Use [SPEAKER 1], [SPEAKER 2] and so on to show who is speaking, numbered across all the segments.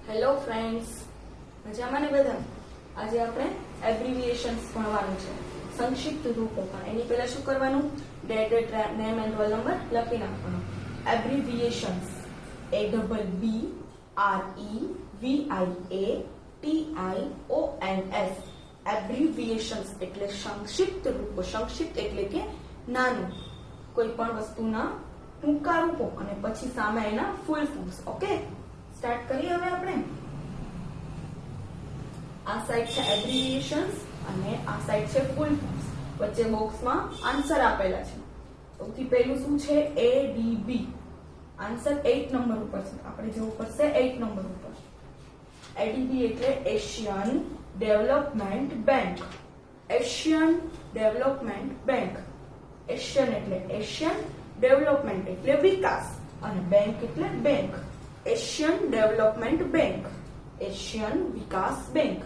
[SPEAKER 1] Hello friends, મજામાં ને બધા? આજે આપણે એબ્રિવિએશન્સ ભણવાનું છે, સંક્ષિપ્ત રૂપો. પણ એની પહેલા શું કરવાનું? Date, name and roll number લખી નાખવાનો. એબ્રિવિએશન્સ ABBREVIATIONS. એબ્રિવિએશન્સ એટલે સંક્ષિપ્ત રૂપો. સંક્ષિપ્ત એટલે કે નાનું, કોઈ પણ વસ્તુના ટૂંકા રૂપો અને પછી સામે એના ફૂલ ફોર્મ્સ. ઓકે, સ્ટાર્ટ કરીએ હવે આપણે. આ સાઈડ છે એબ્રિવિએશન્સ અને આ સાઈડ છે ફૂલ ફોર્મ્સ. વચ્ચે બોક્સમાં આન્સર આપેલા છે. સૌથી પહેલું શું છે? ADB. આન્સર 8 નંબર ઉપર છે. આપણે જવું પડશે 8 નંબર ઉપર. ADB એટલે Asian Development Bank. Asian Development Bank. Asian એટલે એશિયન, ડેવલપમેન્ટ એટલે વિકાસ અને બેંક એટલે bank. Asian Development Bank, Asian વિકાસ bank.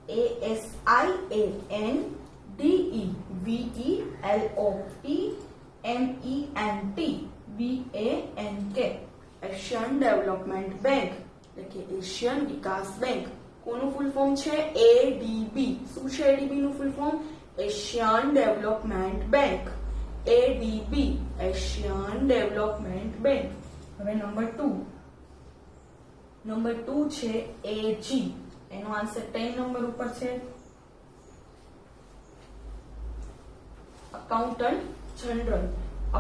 [SPEAKER 1] ASIANDEVELOPMENT Asian Development Bank એટલે કે એશિયન વિકાસ બેંક. કોનું ફૂલ ફોર્મ છે? ADB. શું છે ADB નું full form? Asian Development Bank. ADB Asian Development Bank. હવે નંબર 2 છે AG. એનો આન્સર 10 નંબર ઉપર છે. Accountant general.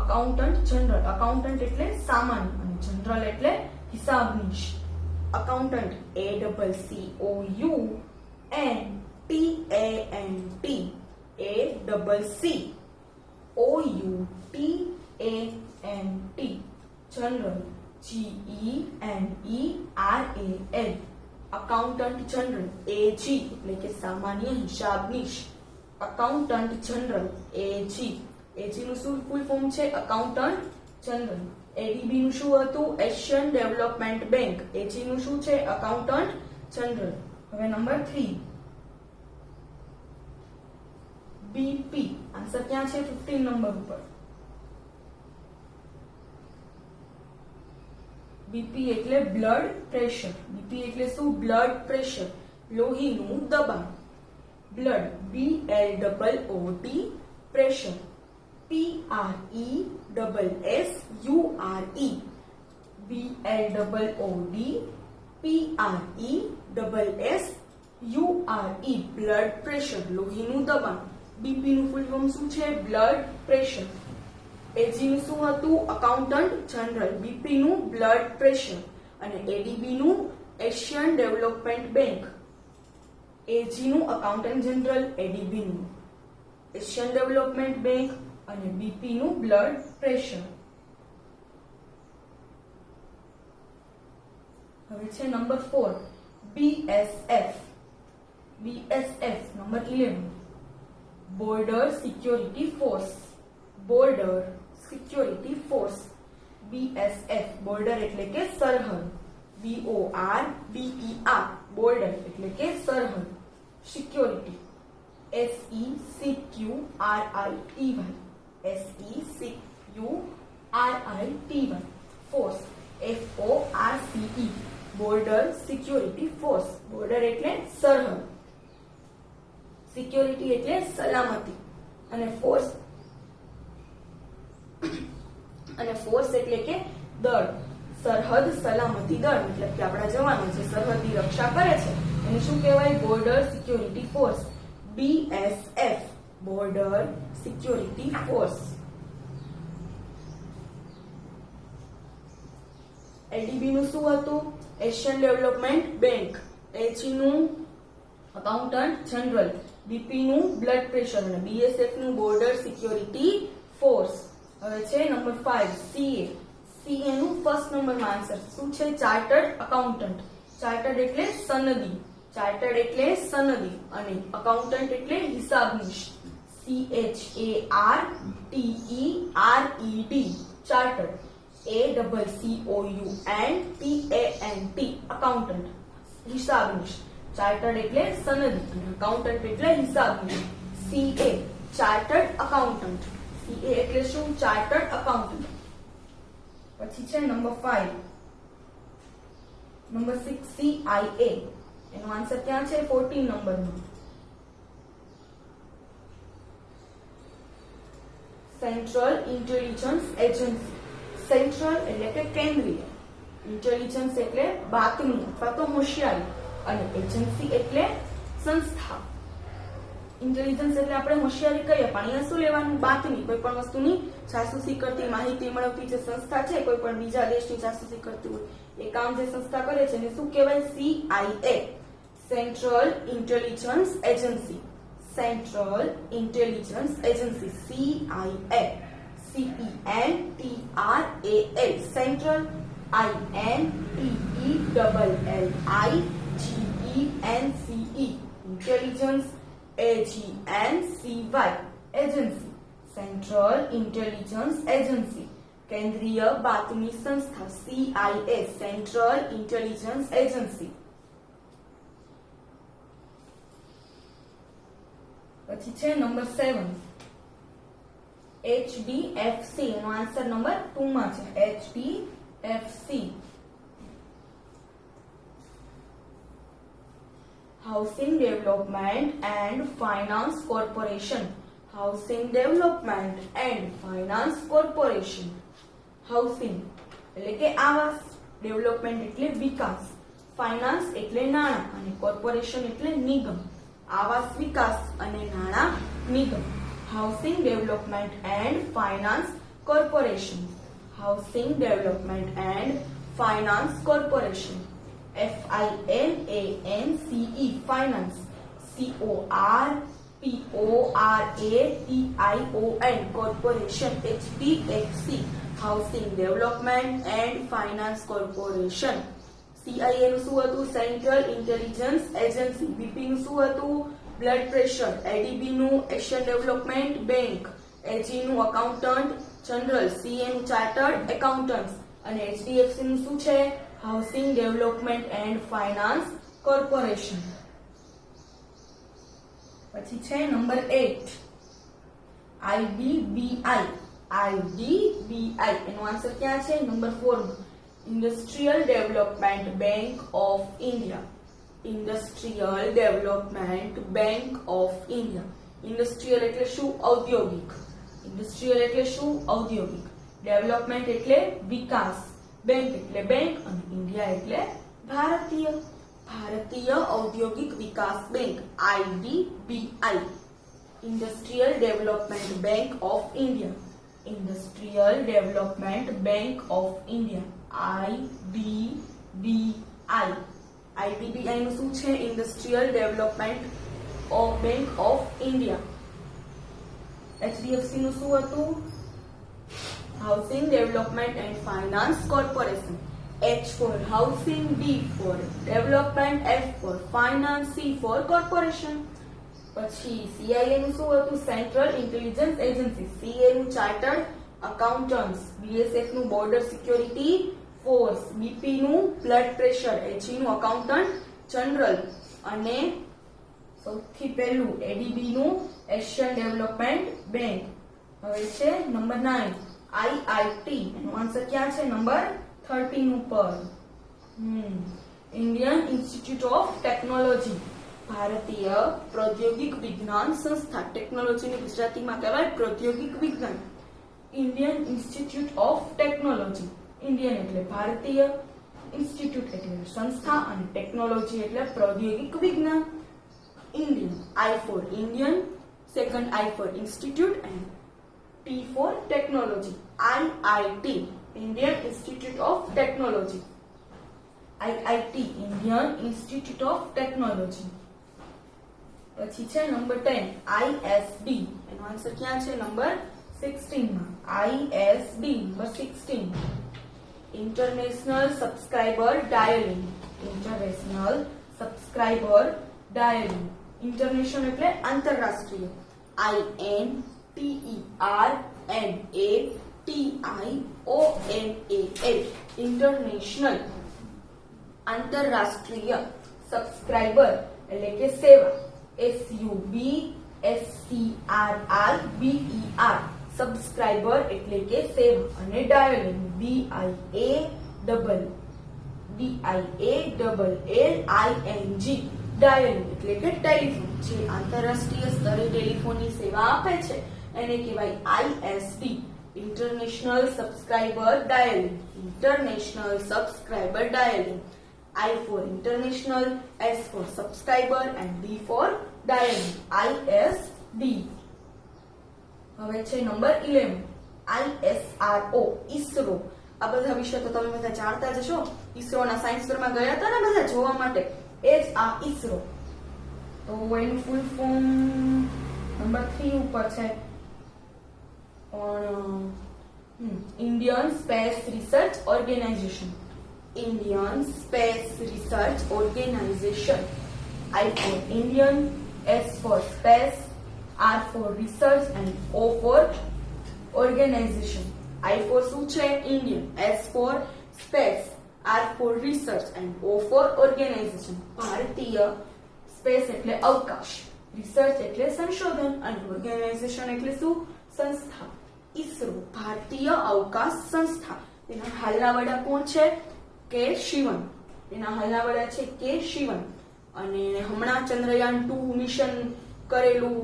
[SPEAKER 1] Accountant general. Accountant એટલે સામાન્ય અને જનરલ એટલે હિસાબનીશ. Accountant ACCOUNTANT. General GENERAL. Accountant general. AG એટલે કે સામાન્ય હિસાબનીશ. Accountant general AG. AG નું શું ફૂલ ફોર્મ છે? Accountant general. ADB નું શું હતું? Asian Development bank. AG નું શું છે? Accountant general. હવે નંબર 3 BP. આન્સર ક્યાં છે? 15 નંબર ઉપર. BP એટલે બ્લડ પ્રેશર. BP એટલે શું? બ્લડ પ્રેશર, લોહીનું દબાણ. Blood BLOOD. Pressure PRESSURE. BLOOD PRESSURE. Blood pressure, લોહીનું દબાણ. BP નું ફૂલ ફોર્મ શું છે? Blood pressure. AG નું શું હતું? Accountant general. BP નું બ્લડ પ્રેશર અને ADB નું એશિયન ડેવલપમેન્ટ બેંક. AG નું અકાઉન્ટન્ટ જનરલ, ADB નું એશિયન ડેવલપમેન્ટ બેંક અને BP નું બ્લડ પ્રેશર. હવે છે number 4 BSF. BSF number 11 border security force. Border security force. BSF border એટલે કે સરહદ. BORDER બોર્ડર એટલે કે સરહદ. Security SECURITY. SECURITY. Force FORCE. Border security force. Border એટલે સરહદ, સિક્યોરિટી એટલે સલામતી અને ફોર્સ એટલે કે દળ. સરહદ સલામતી દળ મતલબ કે આપણા જવાનો જે સરહદની રક્ષા કરે છે એને શું કહેવાય? Border security force. BSF border security force. ADB નું શું હતું? Asian Development bank. AG નું અકાઉન્ટન્ટ જનરલ. BP નું બ્લડ પ્રેશર અને BSF નું બોર્ડર સિક્યોરિટી ફોર્સ. હવે છે નંબર 5 CA. CA નું ફર્સ્ટ નંબરમાં આન્સર શું છે? Chartered accountant. ચાર્ટર્ડ એટલે સનદી. ચાર્ટર્ડ એટલે સનદી અને અકાઉન્ટન્ટ એટલે હિસાબનીશ. CHARTERED. ચાર્ટર્ડ. ACCOUNTANT. અકાઉન્ટન્ટ, હિસાબનીશ. ચાર્ટર્ડ એટલે સનદી અને અકાઉન્ટન્ટ એટલે હિસાબનીશ. CA chartered accountant. CA એટલે શું? Chartered accountant. પછી છે નંબર 5 નંબર 6 CIA, એનો આન્સર ક્યાં છે 14 નંબરમાં. Central intelligence agency. સેન્ટ્રલ એટલે કે કેન્દ્રીય, ઇન્ટેલિજન્સ એટલે બાતમી અથવા તો હોશિયારી, અને એજન્સી એટલે સંસ્થા. ઇન્ટેલિજન્સ એટલે આપણે હોશિયારી કહીએ, પણ અહીંયા શું લેવાનું, બાતમી, કોઈ પણ વસ્તુની જાસૂસી કરતી, માહિતી મેળવતી જે સંસ્થા છે, કોઈ પણ બીજા દેશની જાસૂસી કરતી હોય એ કામ જે સંસ્થા કરે છે એને શું કહેવાય, CIA, central intelligence agency. Central intelligence agency, CIA, CENTRAL, central, INTELLIGENCE, intelligence, AGENCY, agency. Central intelligence agency, કેન્દ્રીય બાતમી સંસ્થા, CIA, સેન્ટ્રલ ઇન્ટેલિજન્સ એજન્સી. પછી છે નંબર 7 HDFC, એનો આન્સર નંબર 2 માં છે. HDFC, housing Development and Finance corporation. Housing Development and Finance corporation. Housing એટલે કે આવાસ, ડેવલપમેન્ટ એટલે વિકાસ, ફાઇનાન્સ એટલે નાણાં, અને કોર્પોરેશન એટલે નિગમ. આવાસ વિકાસ અને નાણાં નિગમ. Housing Development and Finance corporation. Housing Development and Finance corporation. FINANCE, finance. CORPORATION, corporation. HDFC, housing Development and Finance corporation. CIA નું શું હતું, સેન્ટ્રલ ઇન્ટેલિજન્સ એજન્સી. BP નું શું હતું, બ્લડ પ્રેશર. ADB નું એશિયન ડેવલપમેન્ટ બેંક. AG નું accountant general. CA નું chartered accountants. અને HDFC નું શું છે, housing Development and Finance corporation. પછી છે નંબર 8 IDBI. IDBI, એનો આન્સર ક્યાં છે, નંબર 4 માં. Industrial Development Bank of India. Industrial Development Bank of India. Industrial એટલે શું, ઔદ્યોગિક. ઇન્ડસ્ટ્રીયલ એટલે શું, ઔદ્યોગિક. ડેવલપમેન્ટ એટલે વિકાસ. બેંક એટલે બેંક, અને ઇન્ડિયા એટલે ભારતીય. ભારતીય ઔદ્યોગિક વિકાસ bank, IDBI. Industrial Development Bank of India. Industrial Development Bank of India, IDBI. IDBI નું શું છે, industrial development of bank of India. HDFC નું શું હતું, Housing Development and Finance Corporation. H for housing, D for development, F for finance, C for corporation. પછી CIA નું શું હતું, સેન્ટ્રલ ઇન્ટેલિજન્સ એજન્સી. CA નું ચાર્ટર્ડ અકાઉન્ટન્ટ્સ. BSF નું border security force. BP નું બ્લડ પ્રેશર. AG નું accountant general. અને સૌથી પહેલું ADB નું એશિયન ડેવલપમેન્ટ બેંક. હવે છે નંબર 9 IIT, એનો આન્સર ક્યાં છે, નંબર 13 ઉપર. Indian institute of technology. ભારતીય પ્રૌદ્યોગિક વિજ્ઞાન સંસ્થા. ટેકનોલોજીને ગુજરાતીમાં કહેવાય પ્રૌદ્યોગિક વિજ્ઞાન. Indian institute of technology. Indian એટલે ભારતીય, ઇન્સ્ટિટ્યૂટ એટલે સંસ્થા, અને ટેકનોલોજી એટલે પ્રૌદ્યોગિક વિજ્ઞાન. Indian, I for Indian, second I for Institute, and T for Technology. IIT, Indian Institute of Technology. IIT, Indian Institute of Technology. પછી છે નંબર 10 ISB, એનો આન્સર ક્યાં છે, નંબર 16 માં. ISB number 16, international subscriber dialling. International subscriber dialling. International એટલે આંતરરાષ્ટ્રીય. INTERNATIONAL, international, આંતરરાષ્ટ્રીય. Subscriber એટલે કે સેવા. SUBSCRIBER, સબસ્ક્રાઇબર એટલે કે સેવા. અને ડાયલિંગ, DIALLING ડાયલિંગ એટલે કે ટેલિફોન. જે આંતરરાષ્ટ્રીય સ્તરે ટેલિફોનની સેવા આપે છે એને કહેવાય ISD, international subscriber dialling. International subscriber dialling. I for international, S for subscriber and D for dialing. ISD. હવે છે નંબર 11 ISRO, ISRO. આ બધા વિશે તો તમે બધા જાણતા જ હશો. ISRO ના સાયન્સ ફેરમાં ગયા હતા ને બધા જોવા માટે. એ જ આ ISRO. તો એનું ફૂલ ફોર્મ નંબર 3 ઉપર છે. Indian space research organisation. Indian Space Research Organization. I for Indian, S for space, R for research and O for organization. I for શું છે? Indian, S for space, R for research and O for organization. ભારતીય space એટલે અવકાશ, research એટલે સંશોધન અને organisation એટલે શું? સંસ્થા. ISRO ભારતીય અવકાશ સંસ્થા. તેના હાલના વડા કોણ છે? કે શિવન. એના હાલના વડા છે કે શિવન. અને હમણાં ચંદ્રયાન 2 મિશન કરેલું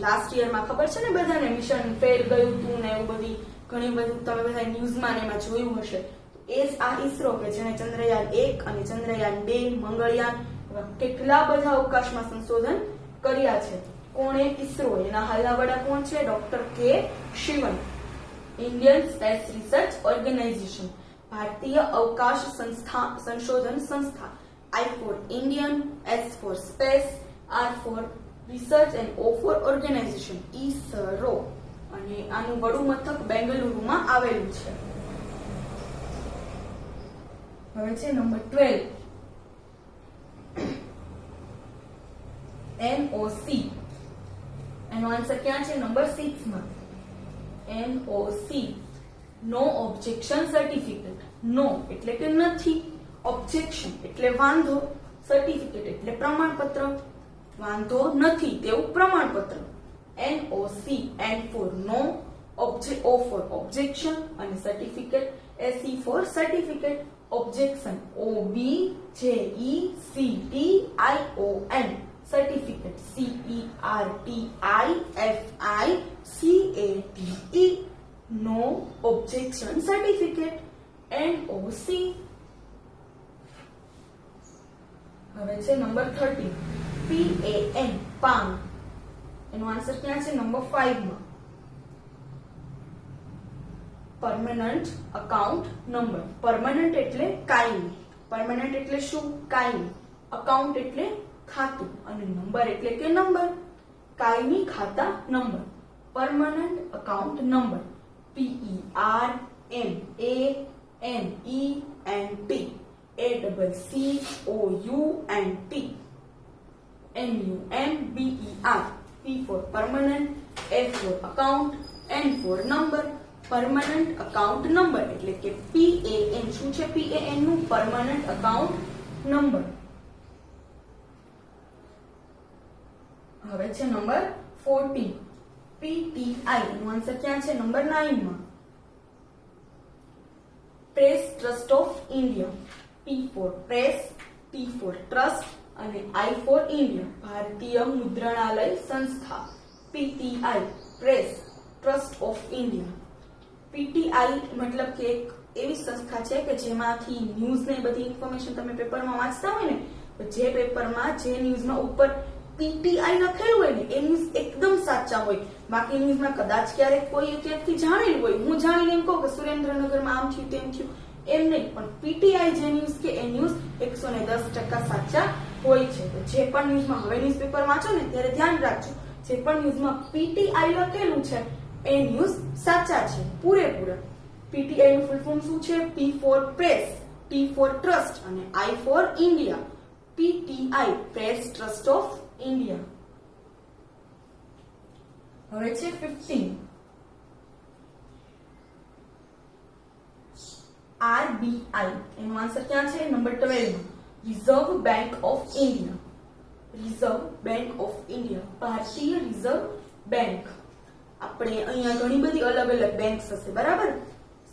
[SPEAKER 1] લાસ્ટ યરમાં, ખબર છે ને બધાને? મિશન ફેલ ગયું હતું ને એવું બધી ઘણી બધું તમે બધા ન્યૂઝમાં ને એમાં જોયું હશે. એ જ આ ISRO કે જેણે ચંદ્રયાન 1 અને ચંદ્રયાન 2, મંગળયાન કેટલા બધા અવકાશમાં સંશોધન કર્યા છે. કોણે? ISRO. એના હાલના વડા કોણ છે? Doctor K Sivan. Indian space research organisation ભારતીય અવકાશ સંસ્થા, સંશોધન સંસ્થા. I for Indian, S for space, R for research and O for organization. ISRO. અને આનું વડું મથક બેંગલુરુમાં આવેલું છે. હવે છે નંબર 12 NOC. એનો આન્સર ક્યાં છે? નંબર 6 માં. NOC, નો ઓબ્જેક્શન સર્ટિફિકેટ. નો એટલે કે નથી, ઓબ્જેક્શન એટલે વાંધો, સર્ટિફિકેટ એટલે પ્રમાણપત્ર. વાંધો નથી તેવું પ્રમાણપત્ર. NOC, N for no, O for objection અને certificate SE for certificate. Objection OBJECTION, certificate CERTIFICATE, no objection certificate. NOC. હવે છે નંબર 13 PAN, પાન. એનો આન્સર ક્યાં છે? નંબર 5 માં. Permanent account number. પરમેનન્ટ એટલે કાયમી. પરમેનન્ટ એટલે શું? કાયમી. અકાઉન્ટ એટલે ખાતું અને નંબર એટલે કે નંબર. કાયમી ખાતા number. Permanent account number. PERMANENT ACCOUNT NUMBER. P for permanent, A for account, N for number. Permanent account number એટલે કે PAN. શું છે PAN નું? Permanent account number. હવે છે નંબર 14 PTI. એનો આન્સર ક્યાં છે? નંબર 9 માં. Press trust of India. P for press, T for trust અને I for India, ભારતીય મુદ્રણાલય સંસ્થા. PTI, press trust of India. PTI મતલબ કે એક એવી સંસ્થા છે કે જેમાંથી ન્યૂઝ ને બધી ઇન્ફોર્મેશન તમે પેપરમાં વાંચતા હોય ને, તો જે પેપરમાં જે ન્યૂઝમાં ઉપર PTI લખેલું હોય ને એ ન્યૂઝ એકદમ સાચા હોય. બાકી ન્યૂઝમાં કદાચ ક્યારેક કોઈ ક્યાંકથી જાણેલું હોય, હું જાણીને એમ કહું કે સુરેન્દ્રનગરમાં આમ થયું તેમ થયું, એમ નહીં. પણ PTI જે ન્યૂઝ કે એ ન્યૂઝ 110% સાચા હોય છે. તો જે પણ ન્યૂઝમાં, હવે ન્યૂઝપેપર વાંચો ને ત્યારે ધ્યાન રાખજો, જે પણ ન્યૂઝમાં PTI લખેલું છે એ ન્યૂઝ સાચા છે પૂરેપૂરા. PTI નું ફૂલ ફોર્મ શું છે? P for press, T for trust અને I for India. PTI, press trust of India. હવે છે 15 RBI. એનો આન્સર ક્યાં છે? નંબર 12 માં. Reserve bank of India. Reserve bank of India, ભારતીય રિઝર્વ બેંક. આપણે અહીંયા ઘણી બધી અલગ અલગ બેંક્સ હશે, બરાબર?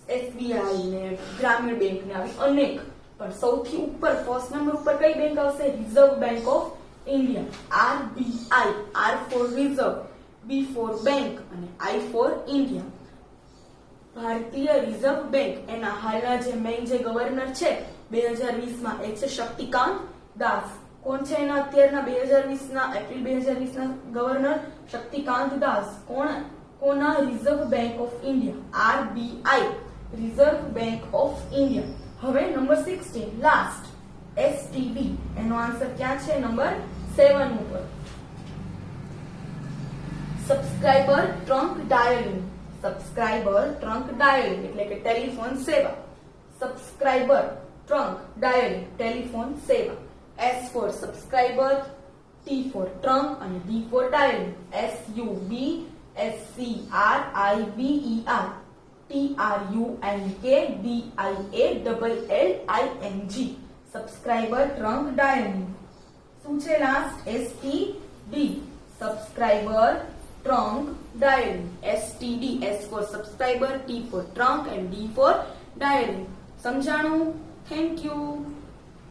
[SPEAKER 1] SBI ને ગ્રામીણ બેંક ને આવી અનેક. પણ સૌથી ઉપર ફર્સ્ટ નંબર ઉપર કઈ બેંક આવશે? Reserve bank of India, RBI. R for reserve, B for bank અને I ફોર ઇન્ડિયા. ભારતીય રિઝર્વ બેંક એના હાલના જે મેઇન જે ગવર્નર છે 2020 માં એ છે શક્તિકાંત દાસ. કોણ છે એના અત્યારના 2020 ના એપ્રિલ 2020 ના ગવર્નર? શક્તિકાંત દાસ. કોના? Reserve bank of India, RBI, Reserve bank of India. હવે નંબર 16 લાસ્ટ, STD. એનો આન્સર ક્યાં છે? નંબર 7 ઉપર. Subscriber trunk dialling. Subscriber trunk dialling એટલે કે ટેલિફોન સેવા. સબસ્ક્રાઇબર ટ્રંક ડાયલિંગ ટેલિફોન સેવા. S for subscriber, T for trunk અને D for dialling. SUBSCRIBER, TRUNKDIALLING. Subscriber trunk dialling. શું છે last? STD. Subscriber trunk dialling. STD. S for subscriber, T for trunk and D for dialling. સમજાણું? Thank you.